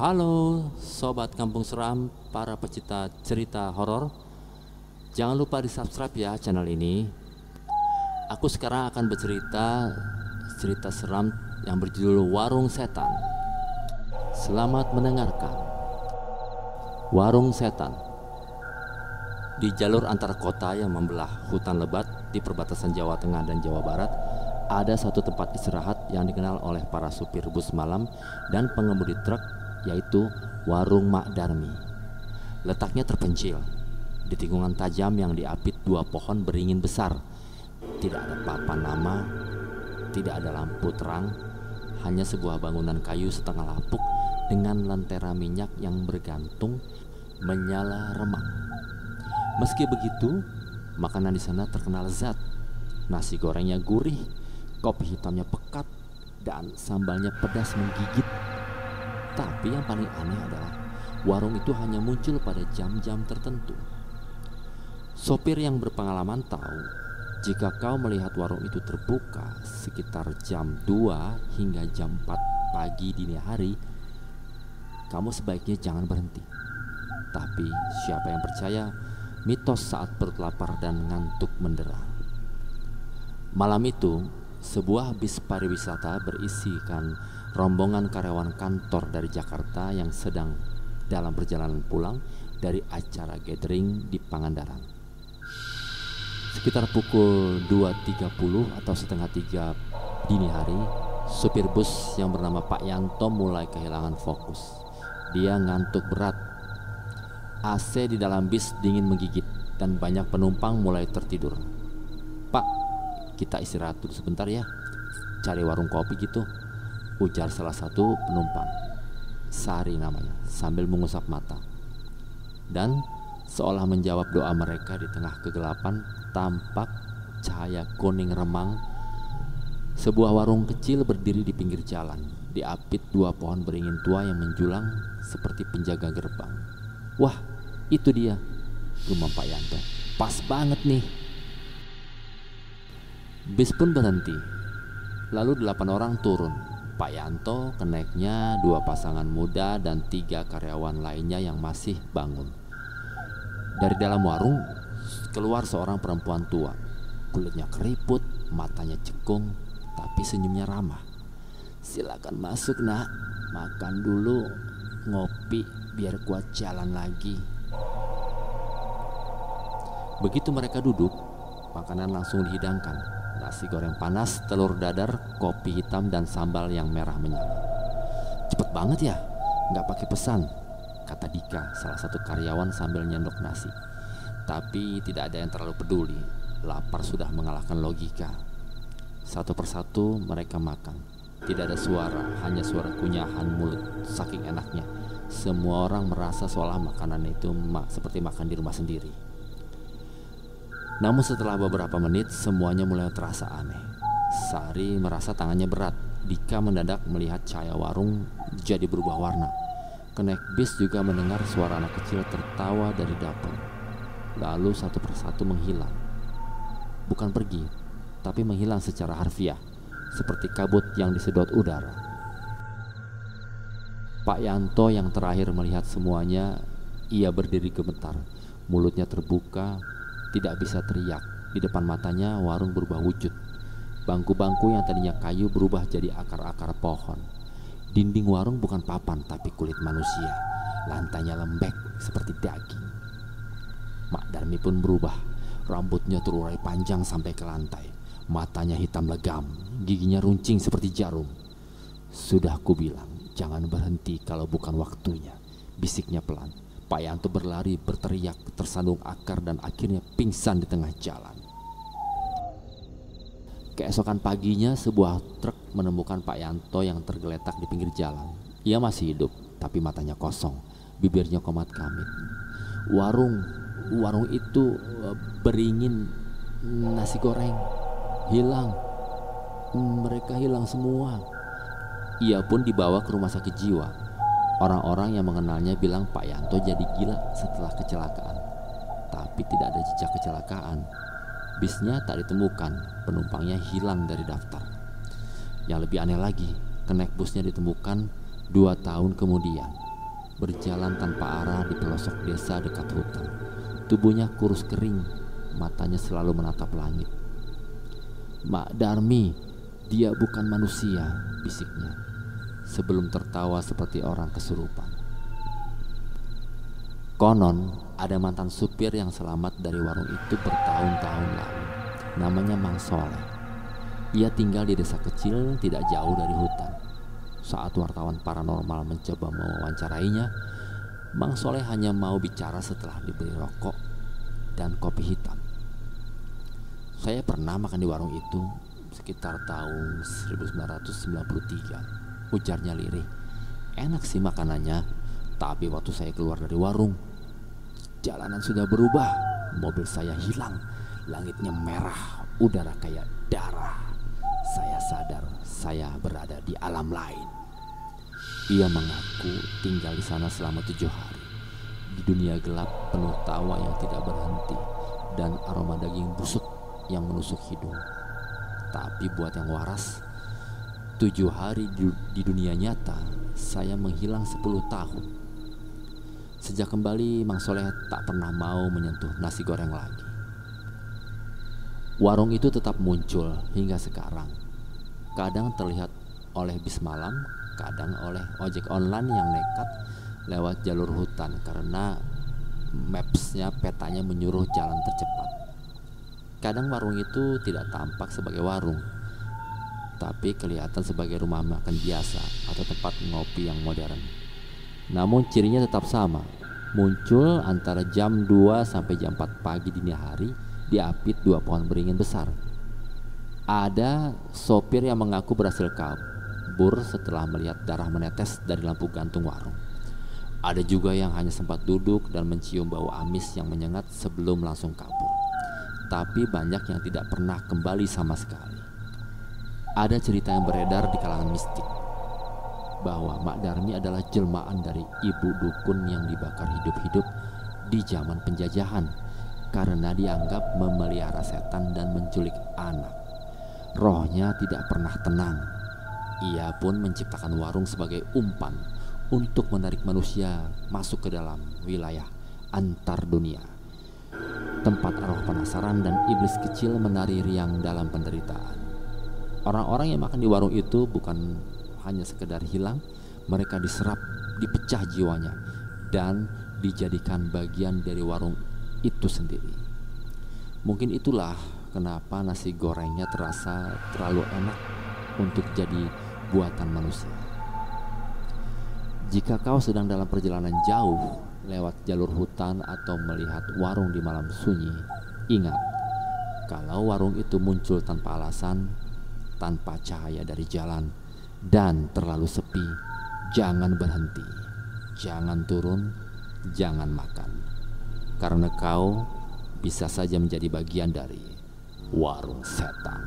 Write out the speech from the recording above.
Halo Sobat Kampung Seram, para pecinta cerita horor. Jangan lupa di subscribe ya channel ini. Aku sekarang akan bercerita cerita seram yang berjudul Warung Setan. Selamat mendengarkan. Warung Setan. Di jalur antara kota yang membelah hutan lebat di perbatasan Jawa Tengah dan Jawa Barat, ada satu tempat istirahat yang dikenal oleh para supir bus malam dan pengemudi truk, yaitu Warung Mak Darmi. Letaknya terpencil di tikungan tajam yang diapit dua pohon beringin besar. Tidak ada papan nama, tidak ada lampu terang, hanya sebuah bangunan kayu setengah lapuk dengan lentera minyak yang bergantung menyala remang. Meski begitu, makanan di sana terkenal lezat. Nasi gorengnya gurih, kopi hitamnya pekat, dan sambalnya pedas menggigit. Tapi yang paling aneh adalah warung itu hanya muncul pada jam-jam tertentu. Sopir yang berpengalaman tahu, jika kau melihat warung itu terbuka sekitar jam 2 hingga jam 4 pagi dini hari, kamu sebaiknya jangan berhenti. Tapi siapa yang percaya mitos saat perut lapar dan ngantuk mendera? Malam itu, sebuah bis pariwisata berisikan rombongan karyawan kantor dari Jakarta yang sedang dalam perjalanan pulang dari acara gathering di Pangandaran. Sekitar pukul 2.30 atau setengah 3 dini hari, supir bus yang bernama Pak Yanto mulai kehilangan fokus. Dia ngantuk berat. AC di dalam bis dingin menggigit dan banyak penumpang mulai tertidur. "Pak, kita istirahat dulu sebentar ya, cari warung kopi gitu," ujar salah satu penumpang. Sari namanya, sambil mengusap mata. Dan seolah menjawab doa mereka di tengah kegelapan, tampak cahaya kuning remang. Sebuah warung kecil berdiri di pinggir jalan, diapit dua pohon beringin tua yang menjulang seperti penjaga gerbang. "Wah, itu dia," gumam Pak Yanto. "Pas banget nih." Bis pun berhenti. Lalu 8 orang turun. Pak Yanto, keneknya, 2 pasangan muda, dan 3 karyawan lainnya yang masih bangun. Dari dalam warung keluar seorang perempuan tua. Kulitnya keriput, matanya cekung, tapi senyumnya ramah. "Silakan masuk, Nak. Makan dulu, ngopi biar kuat jalan lagi." Begitu mereka duduk, makanan langsung dihidangkan. Nasi goreng panas, telur dadar, kopi hitam, dan sambal yang merah menyala. "Cepet banget ya, nggak pakai pesan," kata Dika, salah satu karyawan sambil nyendok nasi. Tapi tidak ada yang terlalu peduli. Lapar sudah mengalahkan logika. Satu persatu mereka makan. Tidak ada suara, hanya suara kunyahan mulut saking enaknya. Semua orang merasa seolah makanan itu seperti makan di rumah sendiri. Namun setelah beberapa menit, semuanya mulai terasa aneh. Sari merasa tangannya berat. Dika mendadak melihat cahaya warung jadi berubah warna. Kenek bis juga mendengar suara anak kecil tertawa dari dapur. Lalu satu persatu menghilang. Bukan pergi, tapi menghilang secara harfiah, seperti kabut yang disedot udara. Pak Yanto yang terakhir melihat semuanya. Ia berdiri gemetar, mulutnya terbuka, tidak bisa teriak. Di depan matanya warung berubah wujud. Bangku-bangku yang tadinya kayu berubah jadi akar-akar pohon. Dinding warung bukan papan tapi kulit manusia. Lantainya lembek seperti daging. Mak Darmi pun berubah. Rambutnya terurai panjang sampai ke lantai. Matanya hitam legam, giginya runcing seperti jarum. "Sudah kubilang, jangan berhenti kalau bukan waktunya," bisiknya pelan. Pak Yanto berlari, berteriak, tersandung akar, dan akhirnya pingsan di tengah jalan. Keesokan paginya, sebuah truk menemukan Pak Yanto yang tergeletak di pinggir jalan. Ia masih hidup, tapi matanya kosong, bibirnya komat kamit. Warung itu beringin nasi goreng hilang. Mereka hilang semua. Ia pun dibawa ke rumah sakit jiwa. Orang-orang yang mengenalnya bilang Pak Yanto jadi gila setelah kecelakaan. Tapi tidak ada jejak kecelakaan. Bisnya tak ditemukan, penumpangnya hilang dari daftar. Yang lebih aneh lagi, kenek busnya ditemukan 2 tahun kemudian. berjalan tanpa arah di pelosok desa dekat hutan. Tubuhnya kurus kering, matanya selalu menatap langit. "Mak Darmi, dia bukan manusia," bisiknya, sebelum tertawa seperti orang kesurupan. Konon ada mantan supir yang selamat dari warung itu bertahun-tahun lalu. Namanya Mang Soleh. Ia tinggal di desa kecil tidak jauh dari hutan. Saat wartawan paranormal mencoba mewawancarainya, Mang Soleh hanya mau bicara setelah diberi rokok dan kopi hitam. "Saya pernah makan di warung itu sekitar tahun 1993, ujarnya lirih. "Enak sih makanannya, tapi waktu saya keluar dari warung, jalanan sudah berubah. Mobil saya hilang, langitnya merah, udara kayak darah. Saya sadar saya berada di alam lain." Ia mengaku tinggal di sana selama 7 hari, di dunia gelap penuh tawa yang tidak berhenti dan aroma daging busuk yang menusuk hidung. Tapi buat yang waras, 7 hari di dunia nyata, saya menghilang 10 tahun. Sejak kembali, Mang Soleh tak pernah mau menyentuh nasi goreng lagi. Warung itu tetap muncul hingga sekarang. Kadang terlihat oleh bis malam, kadang oleh ojek online yang nekat lewat jalur hutan karena mapsnya, petanya menyuruh jalan tercepat. Kadang warung itu tidak tampak sebagai warung, tapi kelihatan sebagai rumah makan biasa atau tempat ngopi yang modern. Namun cirinya tetap sama, muncul antara jam 2 sampai jam 4 pagi dini hari, diapit 2 pohon beringin besar. Ada sopir yang mengaku berhasil kabur setelah melihat darah menetes dari lampu gantung warung. Ada juga yang hanya sempat duduk dan mencium bau amis yang menyengat sebelum langsung kabur. Tapi banyak yang tidak pernah kembali sama sekali. Ada cerita yang beredar di kalangan mistik bahwa Mak Darmi adalah jelmaan dari ibu dukun yang dibakar hidup-hidup di zaman penjajahan karena dianggap memelihara setan dan menculik anak. Rohnya tidak pernah tenang. Ia pun menciptakan warung sebagai umpan untuk menarik manusia masuk ke dalam wilayah antar dunia, tempat roh penasaran dan iblis kecil menari riang dalam penderitaan. Orang-orang yang makan di warung itu bukan hanya sekedar hilang, mereka diserap, dipecah jiwanya, dan dijadikan bagian dari warung itu sendiri. Mungkin itulah kenapa nasi gorengnya terasa terlalu enak untuk jadi buatan manusia. Jika kau sedang dalam perjalanan jauh lewat jalur hutan atau melihat warung di malam sunyi, ingat, kalau warung itu muncul tanpa alasan, tanpa cahaya dari jalan, dan terlalu sepi, jangan berhenti, jangan turun, jangan makan, karena kau bisa saja menjadi bagian dari warung setan.